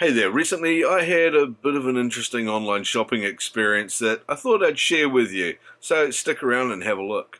Hey there, recently I had a bit of an interesting online shopping experience that I thought I'd share with you, so stick around and have a look.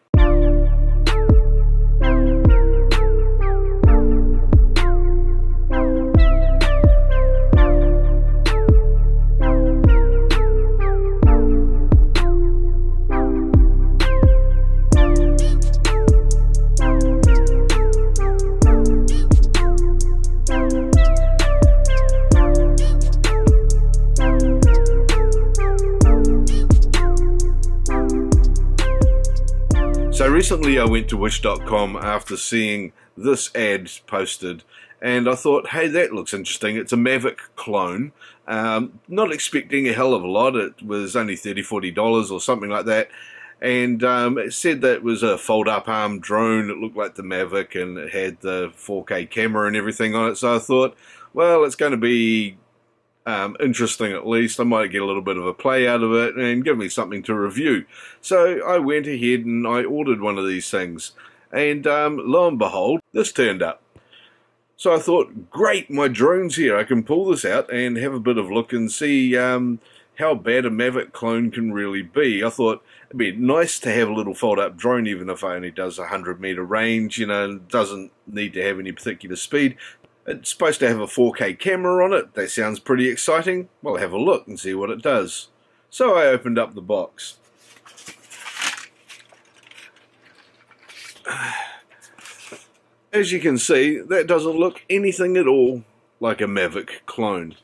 So recently I went to wish.com after seeing this ad posted, and I thought, hey, that looks interesting. It's a Mavic clone. Not expecting a hell of a lot. It was only $30-40 or something like that. And it said that it was a fold-up arm drone. It looked like the Mavic, and it had the 4K camera and everything on it. So I thought, well, it's going to be interesting at least. I might get a little bit of a play out of it and give me something to review. So I went ahead and I ordered one of these things, and lo and behold, this turned up. So I thought, great, my drone's here. I can pull this out and have a bit of look and see how bad a Mavic clone can really be. I thought it'd be nice to have a little fold-up drone, even if it only does 100-meter range, and doesn't need to have any particular speed. It's supposed to have a 4K camera on it. That sounds pretty exciting. Well, have a look and see what it does. So I opened up the box. As you can see, that doesn't look anything at all like a Mavic clone.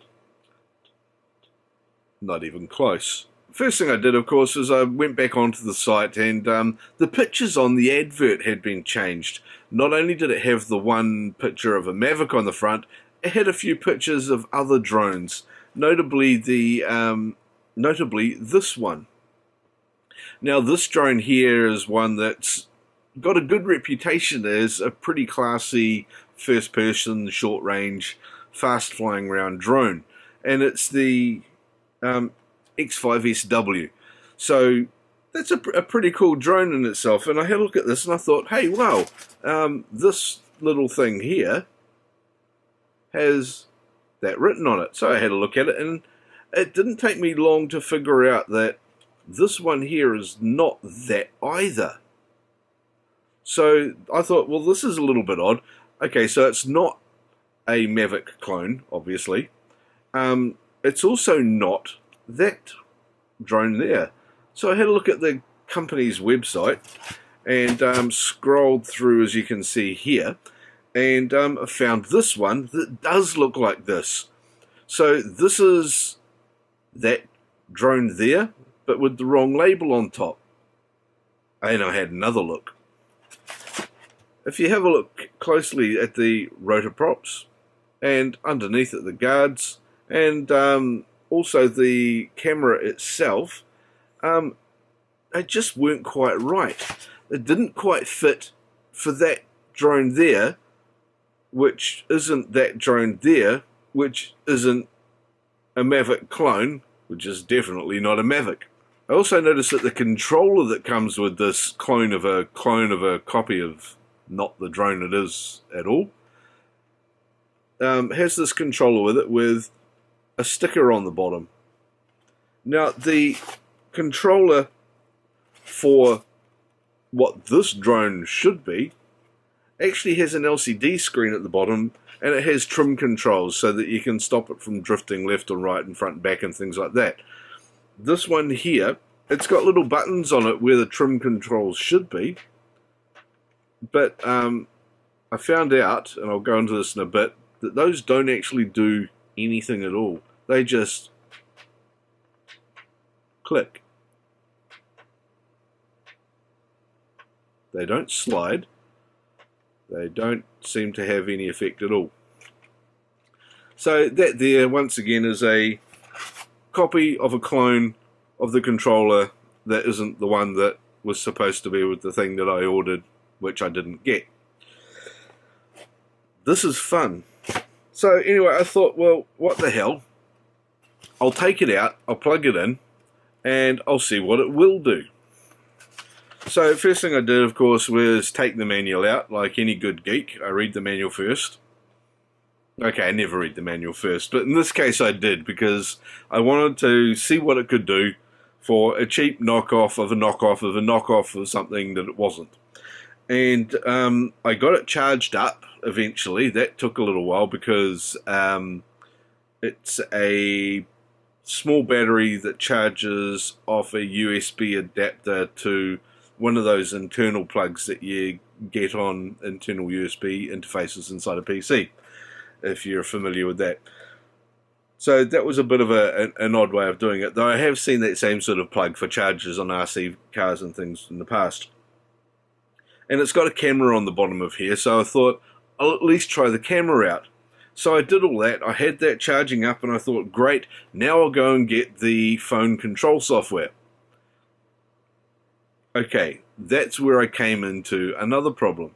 Not even close. First thing I did, of course, is I went back onto the site, and the pictures on the advert had been changed. Not only did it have the one picture of a Mavic on the front, it had a few pictures of other drones, notably this one. Now, this drone here is one that's got a good reputation as a pretty classy first-person, short-range, fast-flying round drone, and it's the X5SW. So that's a pretty cool drone in itself. And I had a look at this and I thought, hey, wow, this little thing here has that written on it. So I had a look at it, and it didn't take me long to figure out that this one here is not that either. So I thought, well, this is a little bit odd. Okay, so it's not a Mavic clone, obviously. It's also not that drone there. So I had a look at the company's website and scrolled through, as you can see here, and I found this one that does look like this. So this is that drone there, but with the wrong label on top. And I had another look. If you have a look closely at the rotor props, and underneath it the guards, and also the camera itself, they just weren't quite right. It didn't quite fit for that drone there, which isn't that drone there, which isn't a Mavic clone, which is definitely not a Mavic. I also noticed that the controller that comes with this clone of a copy of not the drone it is at all, has this controller with it with a sticker on the bottom. Now, the controller for what this drone should be actually has an LCD screen at the bottom, and it has trim controls so that you can stop it from drifting left or right and front and back and things like that. This one here, it's got little buttons on it where the trim controls should be, but I found out, and I'll go into this in a bit, that those don't actually do anything at all. They just click. They don't slide. They don't seem to have any effect at all. So that there, once again, is a copy of a clone of the controller that isn't the one that was supposed to be with the thing that I ordered, which I didn't get. This is fun. So anyway, I thought, well, what the hell? I'll take it out, I'll plug it in, and I'll see what it will do. So first thing I did, of course, was take the manual out. Like any good geek, I read the manual first. Okay, I never read the manual first, but in this case I did because I wanted to see what it could do for a cheap knockoff of a knockoff of a knockoff of something that it wasn't. And I got it charged up eventually. That took a little while because it's a small battery that charges off a USB adapter to one of those internal plugs that you get on internal USB interfaces inside a PC, if you're familiar with that. So that was a bit of an odd way of doing it, though I have seen that same sort of plug for chargers on RC cars and things in the past. And it's got a camera on the bottom of here, so I thought I'll at least try the camera out. So I did all that, I had that charging up, and I thought, great, now I'll go and get the phone control software. Okay, that's where I came into another problem.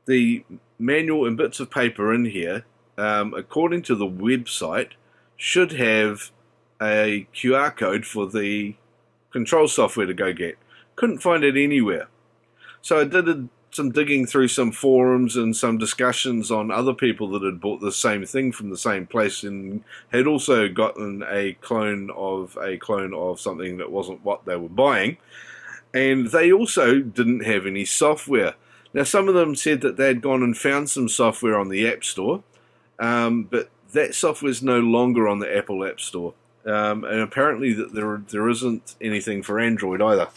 The manual and bits of paper in here, according to the website, should have a QR code for the control software to go get. Couldn't find it anywhere. So I did some digging through some forums and some discussions on other people that had bought the same thing from the same place and had also gotten a clone of something that wasn't what they were buying. And they also didn't have any software. Now, some of them said that they'd gone and found some software on the App Store, but that software is no longer on the Apple App Store. And apparently that there isn't anything for Android either.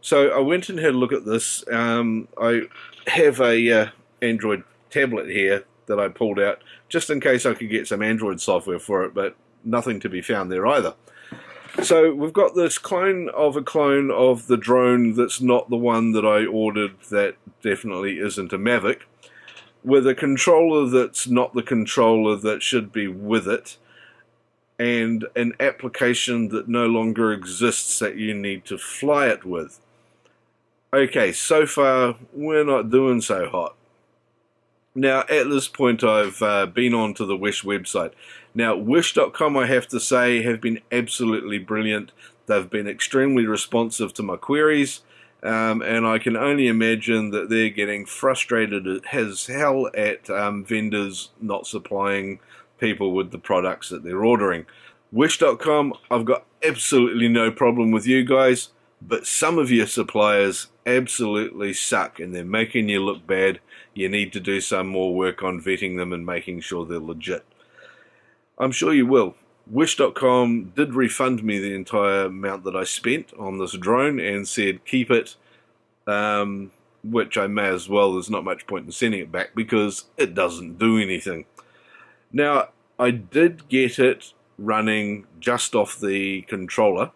So I went and had a look at this. I have a Android tablet here that I pulled out just in case I could get some Android software for it, but nothing to be found there either. So we've got this clone of the drone that's not the one that I ordered, that definitely isn't a Mavic, with a controller that's not the controller that should be with it, and an application that no longer exists that you need to fly it with. Okay, so far we're not doing so hot. Now, at this point, I've been on to the Wish website. Now, Wish.com, I have to say, have been absolutely brilliant. They've been extremely responsive to my queries, and I can only imagine that they're getting frustrated as hell at vendors not supplying people with the products that they're ordering. Wish.com, I've got absolutely no problem with you guys, but some of your suppliers absolutely suck and they're making you look bad. You need to do some more work on vetting them and making sure they're legit. I'm sure you will. Wish.com did refund me the entire amount that I spent on this drone and said keep it, which I may as well. There's not much point in sending it back because it doesn't do anything. Now, I did get it running just off the controller,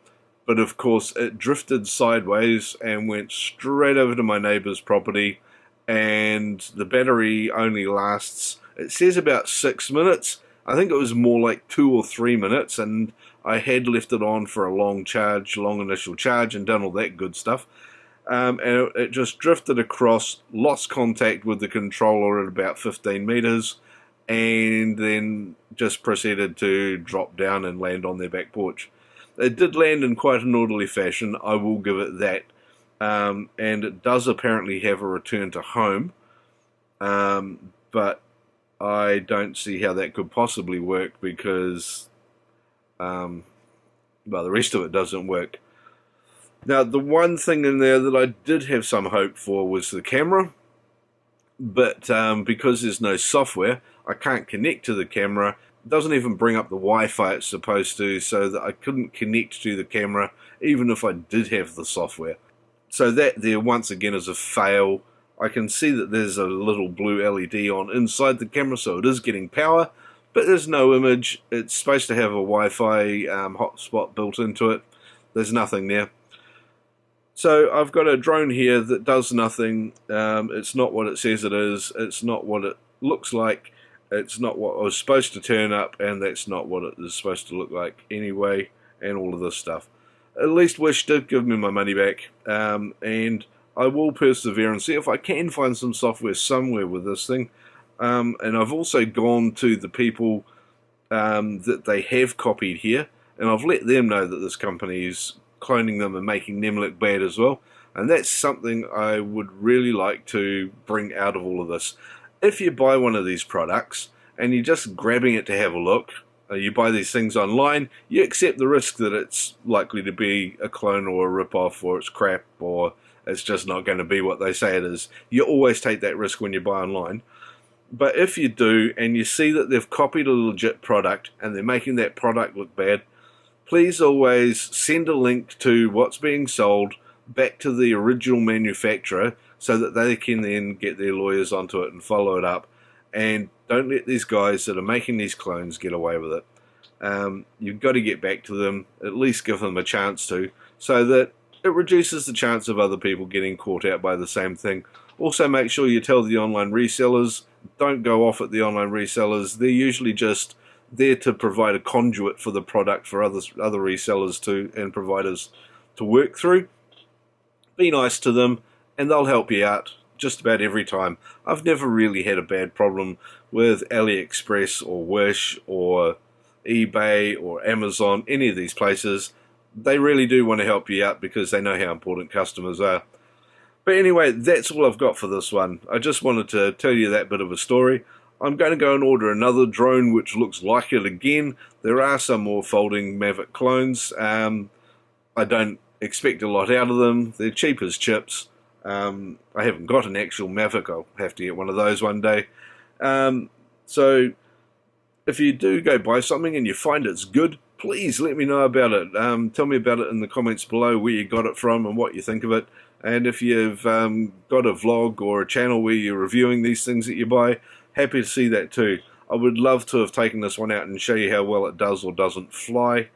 but of course it drifted sideways and went straight over to my neighbor's property, and the battery only lasts, it says about 6 minutes. I think it was more like 2 or 3 minutes, and I had left it on for a long initial charge, and done all that good stuff. And it just drifted across, lost contact with the controller at about 15 meters, and then just proceeded to drop down and land on their back porch. It did land in quite an orderly fashion, I will give it that. And it does apparently have a return to home, but I don't see how that could possibly work because, well, the rest of it doesn't work. Now, the one thing in there that I did have some hope for was the camera, but because there's no software, I can't connect to the camera. It doesn't even bring up the Wi-Fi it's supposed to, so that I couldn't connect to the camera even if I did have the software. So that there once again is a fail. I can see that there's a little blue LED on inside the camera, so it is getting power, but there's no image. It's supposed to have a Wi-Fi hotspot built into it. There's nothing there. So I've got a drone here that does nothing. It's not what it says it is. It's not what it looks like. It's not what was supposed to turn up, and that's not what it is supposed to look like anyway, and all of this stuff. At least Wish did give me my money back, and I will persevere and see if I can find some software somewhere with this thing. And I've also gone to the people that they have copied here, and I've let them know that this company is cloning them and making them look bad as well. And that's something I would really like to bring out of all of this. If you buy one of these products and you're just grabbing it to have a look, you buy these things online, you accept the risk that it's likely to be a clone or a rip-off, or it's crap, or it's just not going to be what they say it is. You always take that risk when you buy online. But if you do, and you see that they've copied a legit product and they're making that product look bad, please always send a link to what's being sold back to the original manufacturer so that they can then get their lawyers onto it and follow it up. And don't let these guys that are making these clones get away with it. You've got to get back to them, at least give them a chance to, so that it reduces the chance of other people getting caught out by the same thing. Also, make sure you tell the online resellers. Don't go off at the online resellers. They're usually just there to provide a conduit for the product for other resellers to and providers to work through. Be nice to them, and they'll help you out just about every time. I've never really had a bad problem with AliExpress or Wish or eBay or Amazon, any of these places. They really do want to help you out because they know how important customers are. But anyway, that's all I've got for this one. I just wanted to tell you that bit of a story. I'm going to go and order another drone which looks like it again. There are some more folding Mavic clones. I don't expect a lot out of them. They're cheap as chips. I haven't got an actual Mavic. I'll have to get one of those one day. So if you do go buy something and you find it's good, please let me know about it. Tell me about it in the comments below, where you got it from and what you think of it. And if you've got a vlog or a channel where you're reviewing these things that you buy, happy to see that too. I would love to have taken this one out and show you how well it does or doesn't fly.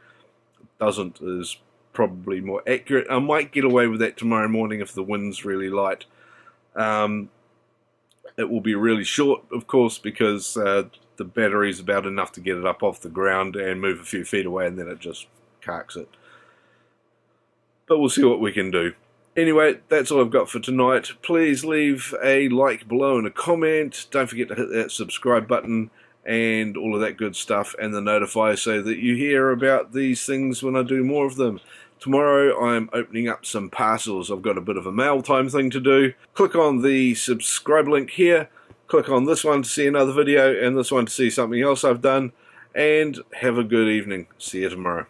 Doesn't is probably more accurate. I might get away with that tomorrow morning if the wind's really light. It will be really short, of course, because the battery's about enough to get it up off the ground and move a few feet away, and then it just carks it. But we'll see what we can do. Anyway, that's all I've got for tonight. Please leave a like below and a comment. Don't forget to hit that subscribe button and all of that good stuff, and the notify so that you hear about these things when I do more of them. Tomorrow I'm opening up some parcels. I've got a bit of a mail time thing to do. Click on the subscribe link here. Click on this one to see another video, and this one to see something else I've done. And have a good evening. See you tomorrow.